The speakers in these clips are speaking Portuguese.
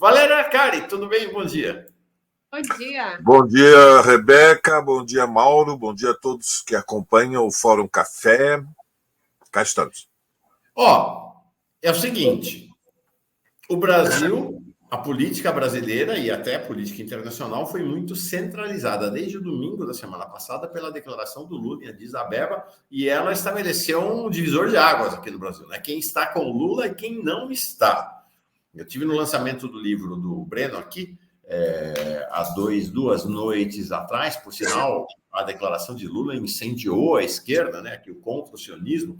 Valéria Arcari, tudo bem? Bom dia. Bom dia. Bom dia, Rebeca. Bom dia, Mauro. Bom dia a todos que acompanham o Fórum Café. Cá estamos. É o seguinte, o Brasil, a política brasileira e até a política internacional foi muito centralizada desde o domingo da semana passada pela declaração do Lula em Addis Abeba, e ela estabeleceu um divisor de águas aqui no Brasil, né? Quem está com o Lula e quem não está. Eu tive no lançamento do livro do Breno aqui, há duas noites atrás, por sinal, a declaração de Lula incendiou a esquerda, né? Que o contra o sionismo,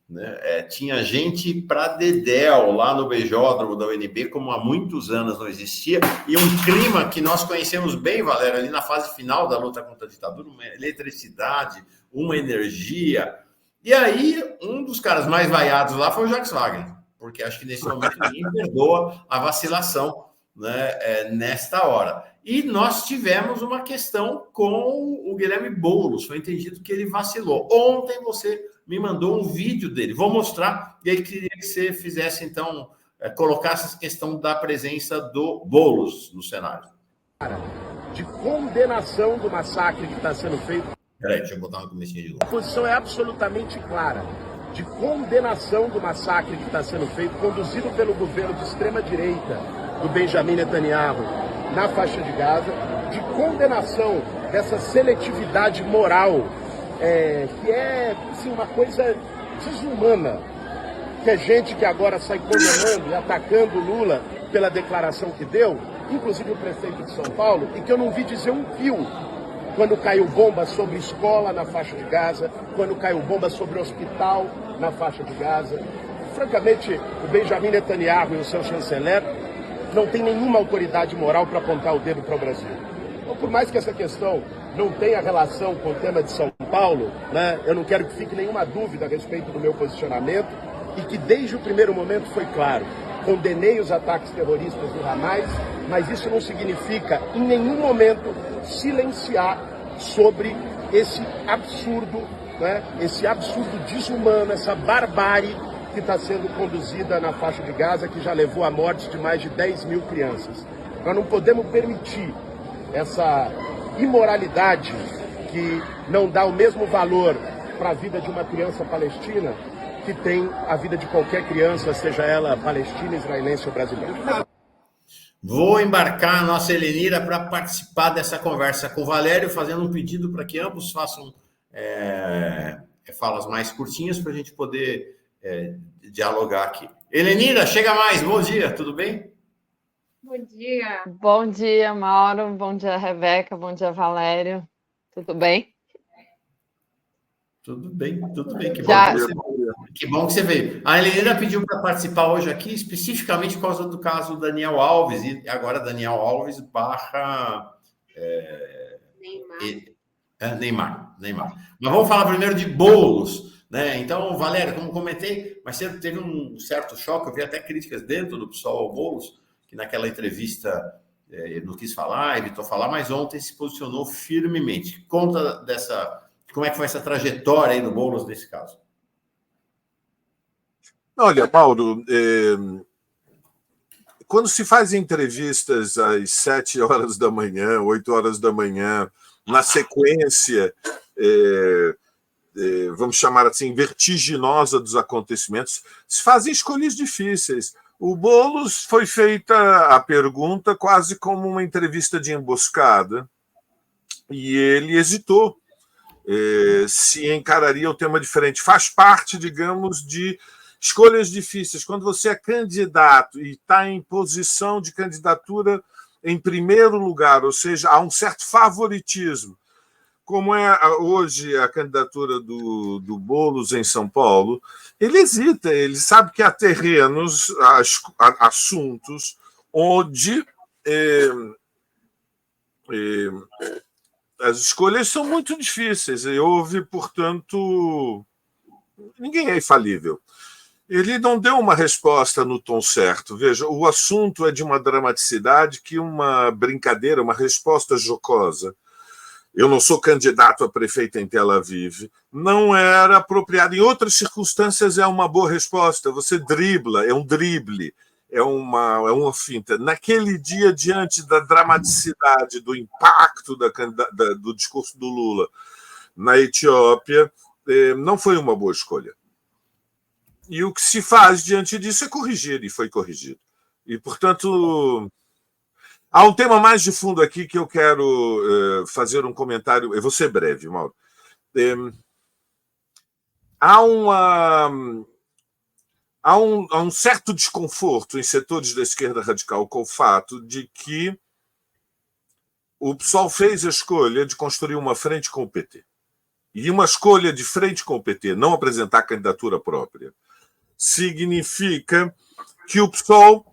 né? Tinha gente para dedéu lá no beijódromo da UNB, como há muitos anos não existia, e um clima que nós conhecemos bem, Valéria, ali na fase final da luta contra a ditadura, uma eletricidade, uma energia. E aí, um dos caras mais vaiados lá foi o Jacques Wagner, porque acho que nesse momento ninguém perdoa a vacilação, né, nesta hora. E nós tivemos uma questão com o Guilherme Boulos, foi entendido que ele vacilou. Ontem você me mandou um vídeo dele, vou mostrar, e aí queria que você fizesse, então, colocasse essa questão da presença do Boulos no cenário. De condenação do massacre que está sendo feito. Peraí, deixa eu botar uma comecinha de novo. A posição é absolutamente clara. De condenação do massacre que está sendo feito, conduzido pelo governo de extrema-direita do Benjamin Netanyahu na faixa de Gaza, de condenação dessa seletividade moral, que é assim, uma coisa desumana, que é gente que agora sai condenando e atacando Lula pela declaração que deu, inclusive o prefeito de São Paulo, e que eu não vi dizer um fio quando caiu bomba sobre escola na faixa de Gaza, quando caiu bomba sobre hospital na faixa de Gaza. Francamente, o Benjamin Netanyahu e o seu chanceler não têm nenhuma autoridade moral para apontar o dedo para o Brasil. Então, por mais que essa questão não tenha relação com o tema de São Paulo, né, eu não quero que fique nenhuma dúvida a respeito do meu posicionamento, e que desde o primeiro momento foi claro. Condenei os ataques terroristas do Hamas, mas isso não significa, em nenhum momento, silenciar sobre esse absurdo, né, esse absurdo desumano, essa barbárie que está sendo conduzida na faixa de Gaza, que já levou à morte de mais de 10 mil crianças. Nós não podemos permitir essa imoralidade que não dá o mesmo valor para a vida de uma criança palestina que tem a vida de qualquer criança, seja ela palestina, israelense ou brasileira. Vou embarcar a nossa Helenira para participar dessa conversa com o Valério, fazendo um pedido para que ambos façam falas mais curtinhas para a gente poder dialogar aqui. Helenira, chega mais, bom dia, tudo bem? Bom dia. Bom dia, Mauro, bom dia, Rebeca, bom dia, Valério, tudo bem? Tudo bem, que bom que você veio. A Helenira pediu para participar hoje aqui, especificamente por causa do caso Daniel Alves, e agora Daniel Alves barra Neymar. Mas vamos falar primeiro de Boulos, né? Então, Valéria, como comentei, mas cedo teve um certo choque, eu vi até críticas dentro do pessoal ao Boulos, que naquela entrevista ele não quis falar, evitou falar, mas ontem se posicionou firmemente. Conta como é que foi essa trajetória aí do Boulos nesse caso? Olha, Mauro, quando se faz entrevistas às 7 horas da manhã, 8 horas da manhã, na sequência, vamos chamar assim, vertiginosa dos acontecimentos, se fazem escolhas difíceis. O Boulos foi feita a pergunta quase como uma entrevista de emboscada, e ele hesitou se encararia o tema diferente. Faz parte, digamos, de escolhas difíceis. Quando você é candidato e está em posição de candidatura em primeiro lugar, ou seja, há um certo favoritismo, como é hoje a candidatura do Boulos em São Paulo, ele hesita, ele sabe que há terrenos, assuntos onde as escolhas são muito difíceis. E houve, portanto, ninguém é infalível. Ele não deu uma resposta no tom certo. Veja, o assunto é de uma dramaticidade que uma brincadeira, uma resposta jocosa. Eu não sou candidato a prefeito em Tel Aviv. Não era apropriado. Em outras circunstâncias é uma boa resposta. Você dribla, é um drible. é uma finta. Naquele dia, diante da dramaticidade, do impacto do discurso do Lula na Etiópia, não foi uma boa escolha. E o que se faz diante disso é corrigir, e foi corrigido. E, portanto, há um tema mais de fundo aqui que eu quero fazer um comentário. Eu vou ser breve, Mauro. Há um certo desconforto em setores da esquerda radical com o fato de que o PSOL fez a escolha de construir uma frente com o PT. E uma escolha de frente com o PT, não apresentar candidatura própria, significa que o PSOL,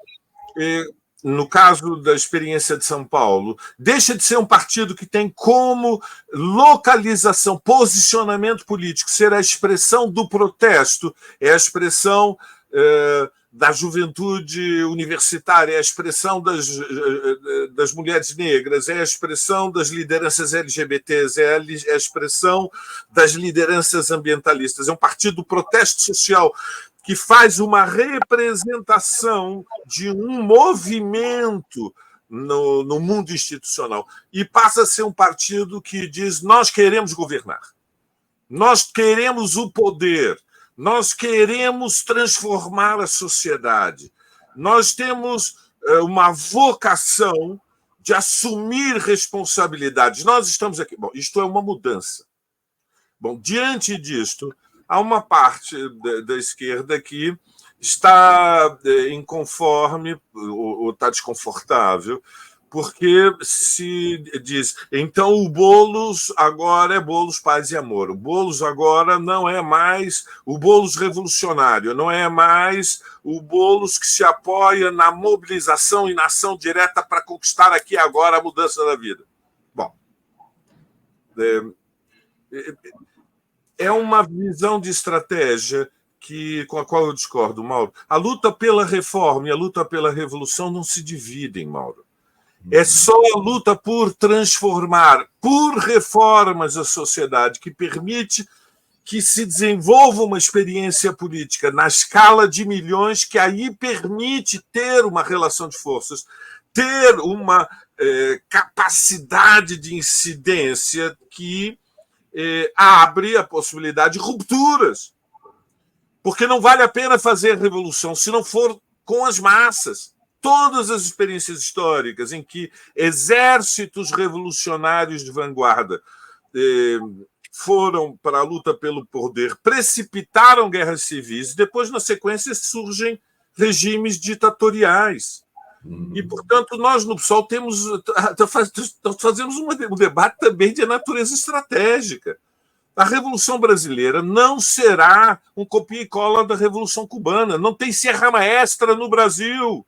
no caso da experiência de São Paulo, deixa de ser um partido que tem como localização, posicionamento político, ser a expressão do protesto, é a expressão da juventude universitária, é a expressão das mulheres negras, é a expressão das lideranças LGBTs, é a expressão das lideranças ambientalistas. É um partido do protesto social que faz uma representação de um movimento no mundo institucional e passa a ser um partido que diz: nós queremos governar, nós queremos o poder, nós queremos transformar a sociedade, nós temos uma vocação de assumir responsabilidades. Nós estamos aqui. Bom, isto é uma mudança. Bom, diante disto, há uma parte da esquerda que está inconforme ou está desconfortável, porque se diz, então o Boulos agora é Boulos Paz e Amor. O Boulos agora não é mais o Boulos revolucionário, não é mais o Boulos que se apoia na mobilização e na ação direta para conquistar aqui agora a mudança da vida. Bom, é uma visão de estratégia com a qual eu discordo, Mauro. A luta pela reforma e a luta pela revolução não se dividem, Mauro. É só a luta por transformar, por reformas a sociedade, que permite que se desenvolva uma experiência política na escala de milhões, que aí permite ter uma relação de forças, ter uma capacidade de incidência que abre a possibilidade de rupturas. Porque não vale a pena fazer revolução se não for com as massas. Todas as experiências históricas em que exércitos revolucionários de vanguarda foram para a luta pelo poder, precipitaram guerras civis, e depois, na sequência, surgem regimes ditatoriais. E, portanto, nós no PSOL fazemos um debate também de natureza estratégica. A Revolução Brasileira não será um copia e cola da Revolução Cubana. Não tem Serra Maestra no Brasil.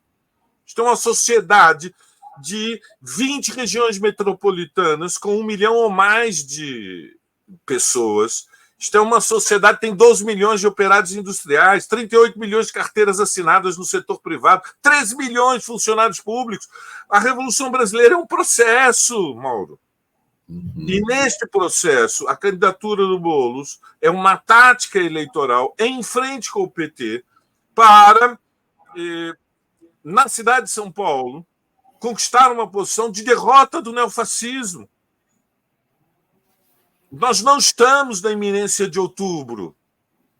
Isto é uma sociedade de 20 regiões metropolitanas com 1 milhão ou mais de pessoas. Isto é uma sociedade que tem 12 milhões de operários industriais, 38 milhões de carteiras assinadas no setor privado, 13 milhões de funcionários públicos. A Revolução Brasileira é um processo, Mauro. E neste processo, a candidatura do Boulos é uma tática eleitoral em frente com o PT para, na cidade de São Paulo, conquistar uma posição de derrota do neofascismo. Nós não estamos na iminência de outubro.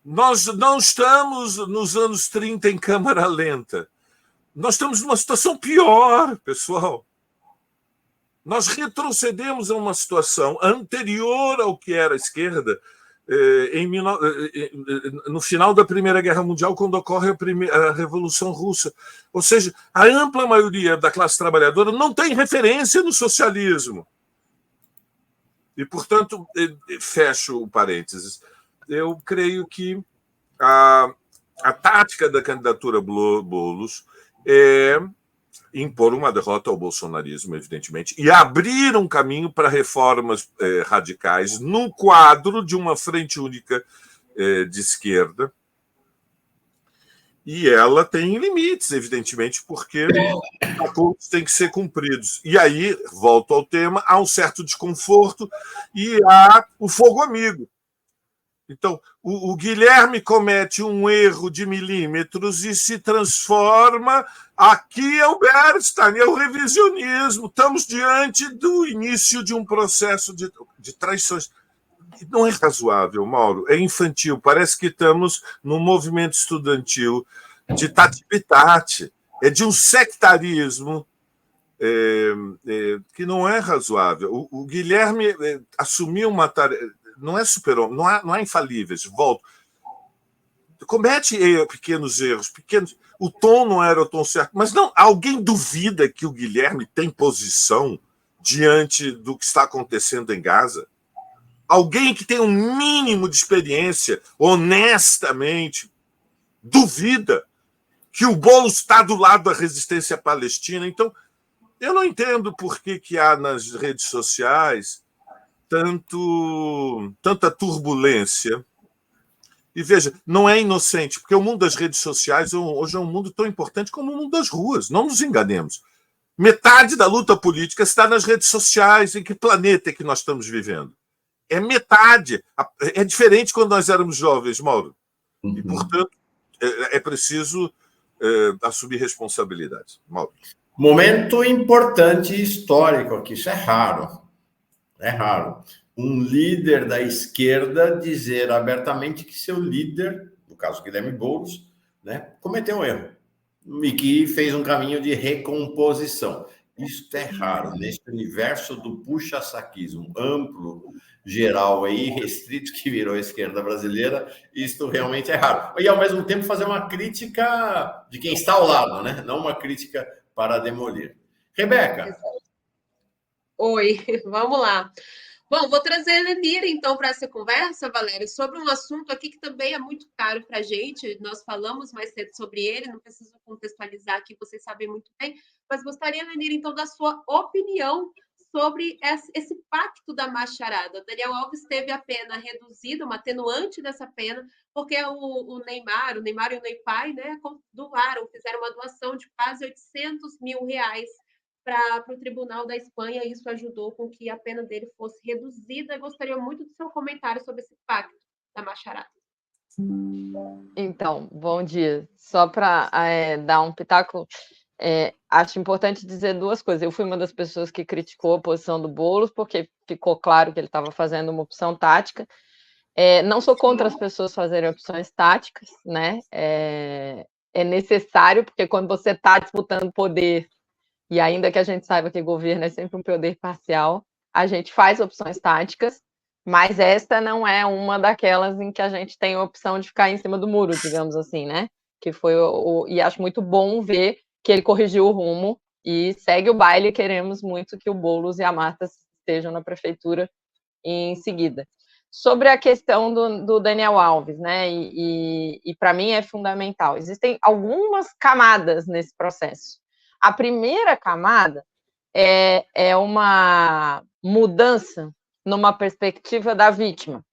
Nós não estamos nos anos 30 em câmara lenta. Nós estamos numa situação pior, pessoal. Nós retrocedemos a uma situação anterior ao que era a esquerda no final da Primeira Guerra Mundial, quando ocorre a Revolução Russa. Ou seja, a ampla maioria da classe trabalhadora não tem referência no socialismo. E, portanto, fecho o parênteses, eu creio que a tática da candidatura Boulos é impor uma derrota ao bolsonarismo, evidentemente, e abrir um caminho para reformas radicais no quadro de uma frente única de esquerda. E ela tem limites, evidentemente, porque acordos têm que ser cumpridos. E aí, volto ao tema, há um certo desconforto e há o fogo amigo. Então, o Guilherme comete um erro de milímetros e se transforma. Aqui é o Bernstein, é o revisionismo. Estamos diante do início de um processo de traições. Não é razoável, Mauro, é infantil. Parece que estamos num movimento estudantil de tati-bitate, é de um sectarismo que não é razoável. O Guilherme assumiu uma tarefa, não é super-homem, não há infalíveis, volto. Comete pequenos erros, o tom não era o tom certo, mas não, alguém duvida que o Guilherme tem posição diante do que está acontecendo em Gaza? Alguém que tem um mínimo de experiência, honestamente, duvida que o Boulos está do lado da resistência palestina? Então, eu não entendo por que há nas redes sociais tanta turbulência. E veja, não é inocente, porque o mundo das redes sociais hoje é um mundo tão importante como o mundo das ruas, não nos enganemos. Metade da luta política está nas redes sociais. Em que planeta é que nós estamos vivendo? É metade. É diferente quando nós éramos jovens, Mauro. E, portanto, é preciso assumir responsabilidades. Mauro. Momento importante histórico aqui, isso é raro. É raro. Um líder da esquerda dizer abertamente que seu líder, no caso Guilherme Boulos, né, cometeu um erro e que fez um caminho de recomposição. Isso é raro. Nesse universo do puxa-saquismo amplo, geral e restrito que virou a esquerda brasileira, isso realmente é raro. E, ao mesmo tempo, fazer uma crítica de quem está ao lado, né? Não uma crítica para demolir. Rebeca. Oi, vamos lá. Bom, vou trazer a Lenira, então, para essa conversa, Valério, sobre um assunto aqui que também é muito caro para a gente. Nós falamos mais cedo sobre ele, não preciso contextualizar aqui, vocês sabem muito bem, mas gostaria, Lenira, então, da sua opinião sobre esse pacto da macharada. Daniel Alves teve a pena reduzida, uma atenuante dessa pena, porque o Neymar e o Neypai, né, fizeram uma doação de quase 800 mil reais para o Tribunal da Espanha. Isso ajudou com que a pena dele fosse reduzida. Eu gostaria muito do seu comentário sobre esse pacto da macharada. Então, bom dia. Só para dar um pitaco, acho importante dizer duas coisas. Eu fui uma das pessoas que criticou a posição do Boulos, porque ficou claro que ele estava fazendo uma opção tática. Não sou contra as pessoas fazerem opções táticas, né? É necessário, porque quando você está disputando poder, e ainda que a gente saiba que o governo é sempre um poder parcial, a gente faz opções táticas, mas esta não é uma daquelas em que a gente tem a opção de ficar em cima do muro, digamos assim, né? Que foi e acho muito bom ver que ele corrigiu o rumo e segue o baile. Queremos muito que o Boulos e a Marta estejam na prefeitura em seguida. Sobre a questão do Daniel Alves, né? E para mim é fundamental. Existem algumas camadas nesse processo. A primeira camada é uma mudança numa perspectiva da vítima.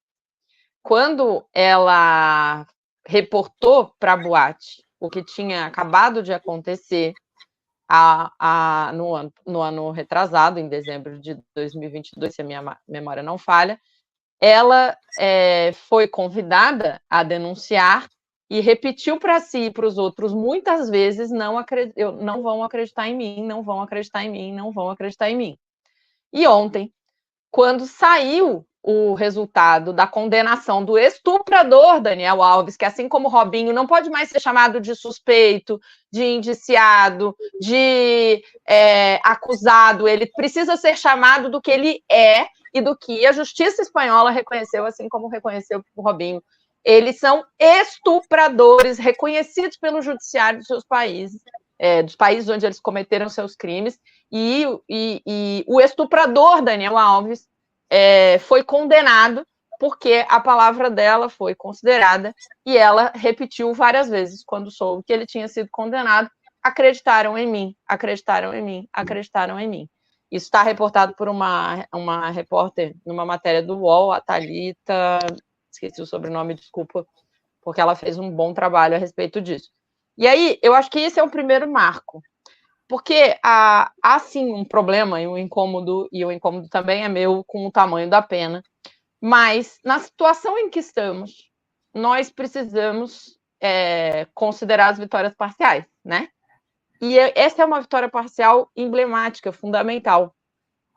Quando ela reportou para a boate o que tinha acabado de acontecer no ano retrasado, em dezembro de 2022, se a minha memória não falha, ela foi convidada a denunciar e repetiu para si e para os outros muitas vezes: não vão acreditar em mim, não vão acreditar em mim, não vão acreditar em mim. E ontem, quando saiu o resultado da condenação do estuprador Daniel Alves, que, assim como Robinho, não pode mais ser chamado de suspeito, de indiciado, de acusado, ele precisa ser chamado do que ele é e do que a justiça espanhola reconheceu, assim como reconheceu o Robinho. Eles são estupradores reconhecidos pelo judiciário dos seus países, dos países onde eles cometeram seus crimes, e o estuprador Daniel Alves foi condenado porque a palavra dela foi considerada e ela repetiu várias vezes quando soube que ele tinha sido condenado: acreditaram em mim, acreditaram em mim, acreditaram em mim. Isso está reportado por uma repórter numa matéria do UOL, a Thalita, esqueci o sobrenome, desculpa, porque ela fez um bom trabalho a respeito disso. E aí, eu acho que esse é o primeiro marco, porque há sim um problema e o incômodo também é meu com o tamanho da pena, Mas, na situação em que estamos, nós precisamos considerar as vitórias parciais, né? E essa é uma vitória parcial emblemática, fundamental.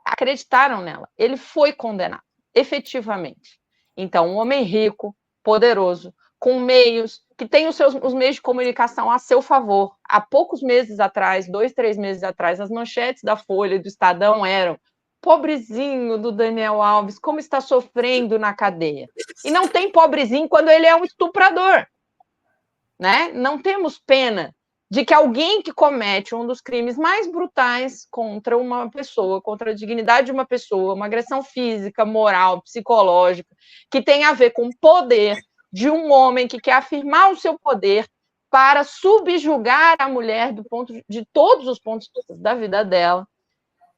Acreditaram nela. Ele foi condenado, efetivamente. Então, um homem rico, poderoso, com meios, que tem os meios de comunicação a seu favor. Há poucos meses atrás, 2, 3 meses atrás, as manchetes da Folha e do Estadão eram: pobrezinho do Daniel Alves, como está sofrendo na cadeia. E não tem pobrezinho quando ele é um estuprador, né? Não temos pena de que alguém que comete um dos crimes mais brutais contra uma pessoa, contra a dignidade de uma pessoa, uma agressão física, moral, psicológica, que tem a ver com o poder de um homem que quer afirmar o seu poder para subjugar a mulher de todos os pontos da vida dela,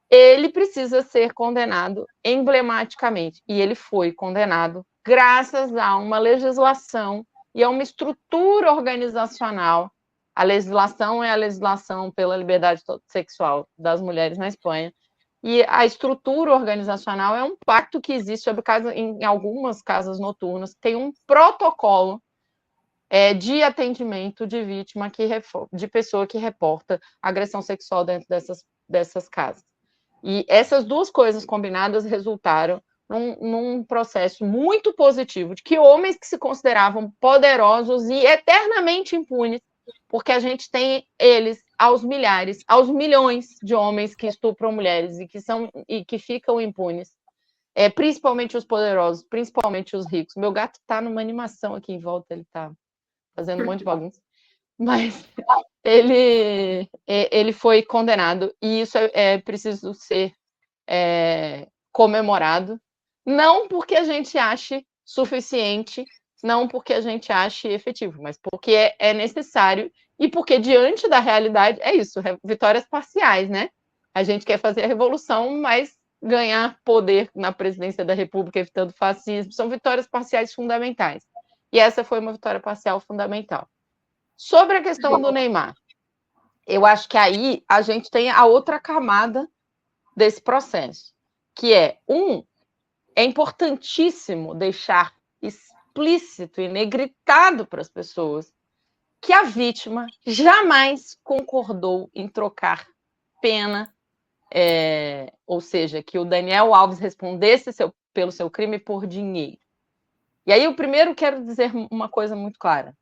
ele precisa ser condenado emblematicamente. E ele foi condenado graças a uma legislação e a uma estrutura organizacional. A legislação é a legislação pela liberdade sexual das mulheres na Espanha, e a estrutura organizacional é um pacto que existe sobre em algumas casas noturnas, tem um protocolo de atendimento de vítima, de pessoa que reporta agressão sexual dentro dessas casas. E essas duas coisas combinadas resultaram num processo muito positivo, de que homens que se consideravam poderosos e eternamente impunes, porque a gente tem eles aos milhares, aos milhões de homens que estupram mulheres e que ficam impunes, principalmente os poderosos, principalmente os ricos. Meu gato está numa animação aqui em volta, ele está fazendo um monte de bagunça, mas ele foi condenado, e isso é preciso ser comemorado, não porque a gente ache suficiente, não porque a gente ache efetivo, mas porque é necessário e porque, diante da realidade, é isso, vitórias parciais, né? A gente quer fazer a revolução, mas ganhar poder na presidência da República, evitando fascismo, são vitórias parciais fundamentais. E essa foi uma vitória parcial fundamental. Sobre a questão do Neymar, eu acho que aí a gente tem a outra camada desse processo, que é importantíssimo deixar explícito e negritado para as pessoas que a vítima jamais concordou em trocar pena, ou seja, que o Daniel Alves respondesse pelo seu crime por dinheiro. E aí, eu primeiro quero dizer uma coisa muito clara.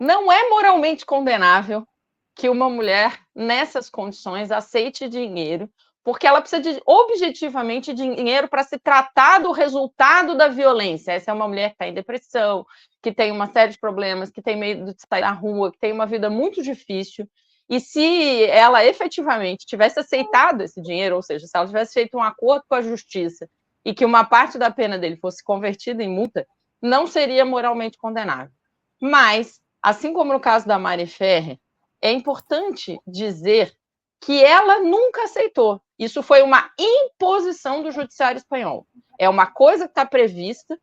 Não é moralmente condenável que uma mulher, nessas condições, aceite dinheiro, porque ela precisa objetivamente de dinheiro para se tratar do resultado da violência. Essa é uma mulher que está em depressão, que tem uma série de problemas, que tem medo de sair na rua, que tem uma vida muito difícil. E se ela efetivamente tivesse aceitado esse dinheiro, ou seja, se ela tivesse feito um acordo com a justiça e que uma parte da pena dele fosse convertida em multa, não seria moralmente condenável. Mas, assim como no caso da Mari Ferrer, é importante dizer que ela nunca aceitou. Isso foi uma imposição do judiciário espanhol. É uma coisa que está prevista,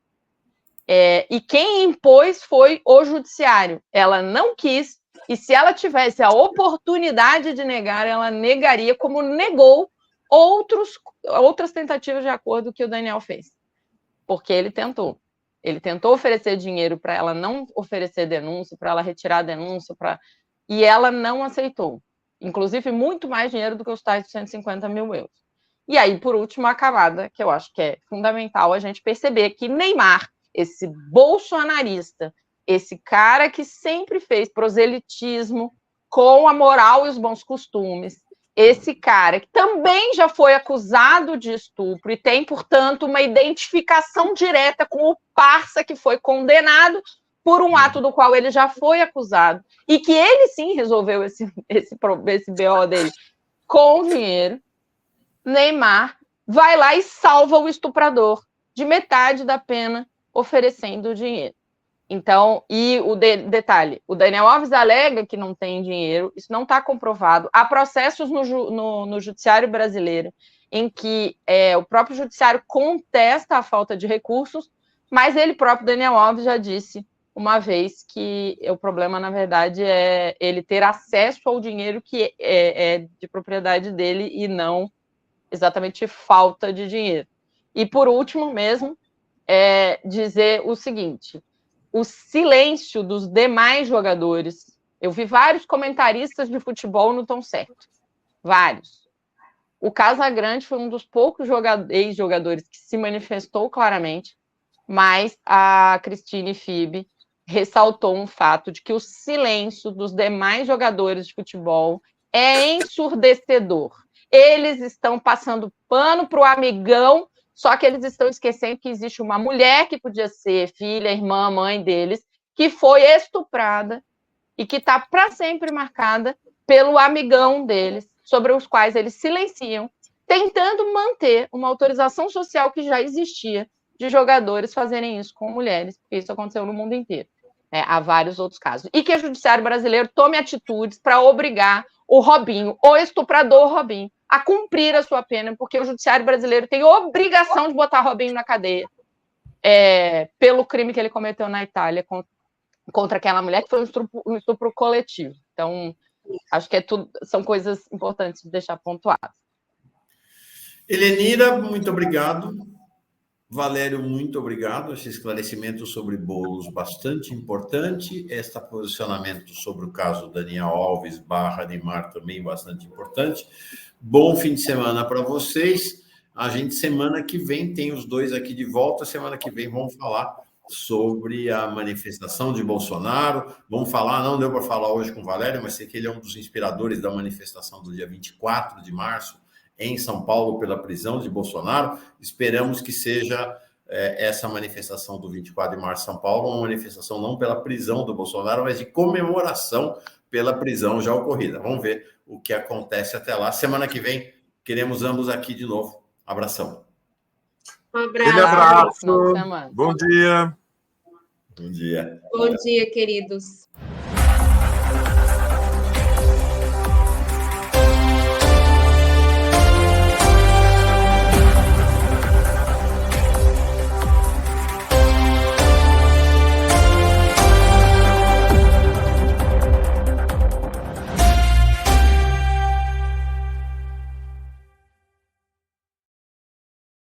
e quem impôs foi o judiciário. Ela não quis, e se ela tivesse a oportunidade de negar, ela negaria, como negou outras tentativas de acordo que o Daniel fez. Porque ele tentou. Ele tentou oferecer dinheiro para ela não oferecer denúncia, para ela retirar a denúncia, e ela não aceitou. Inclusive, muito mais dinheiro do que os tais de 150 mil euros. E aí, por último, a camada, que eu acho que é fundamental a gente perceber que Neymar, esse bolsonarista, esse cara que sempre fez proselitismo com a moral e os bons costumes, esse cara que também já foi acusado de estupro e tem, portanto, uma identificação direta com o parça que foi condenado por um ato do qual ele já foi acusado, e que ele sim resolveu esse BO dele com dinheiro, Neymar vai lá e salva o estuprador de metade da pena oferecendo o dinheiro. Então, e o detalhe, o Daniel Alves alega que não tem dinheiro, isso não está comprovado. Há processos no judiciário brasileiro em que o próprio judiciário contesta a falta de recursos, mas ele próprio, Daniel Alves, já disse uma vez que o problema, na verdade, é ele ter acesso ao dinheiro que é de propriedade dele e não exatamente falta de dinheiro. E, por último mesmo, dizer o seguinte: o silêncio dos demais jogadores. Eu vi vários comentaristas de futebol no tom certo. Vários. O Casagrande foi um dos poucos ex-jogadores que se manifestou claramente, mas a Cristine Fibe ressaltou um fato de que o silêncio dos demais jogadores de futebol é ensurdecedor. Eles estão passando pano para o amigão, só que eles estão esquecendo que existe uma mulher que podia ser filha, irmã, mãe deles, que foi estuprada e que está para sempre marcada pelo amigão deles, sobre os quais eles silenciam, tentando manter uma autorização social que já existia de jogadores fazerem isso com mulheres, porque isso aconteceu no mundo inteiro. Há vários outros casos. E que o judiciário brasileiro tome atitudes para obrigar o Robinho, o estuprador Robinho, a cumprir a sua pena, porque o judiciário brasileiro tem obrigação de botar Robinho na cadeia pelo crime que ele cometeu na Itália contra aquela mulher, que foi um estupro coletivo. Então, acho que são coisas importantes de deixar pontuadas. Helenira, muito obrigado. Valério, muito obrigado. Esse esclarecimento sobre bolos bastante importante. Este posicionamento sobre o caso Daniel Alves / Neymar também bastante importante. Bom fim de semana para vocês. A gente, semana que vem, tem os dois aqui de volta. Semana que vem vamos falar sobre a manifestação de Bolsonaro. Vamos falar, não deu para falar hoje com o Valério, mas sei que ele é um dos inspiradores da manifestação do dia 24 de março, em São Paulo, pela prisão de Bolsonaro. Esperamos que seja essa manifestação do 24 de março em São Paulo uma manifestação não pela prisão do Bolsonaro, mas de comemoração pela prisão já ocorrida. Vamos ver o que acontece até lá. Semana que vem, queremos ambos aqui de novo. Abração. Um abraço. Aquele abraço. Bom dia. Bom dia. Bom dia, queridos.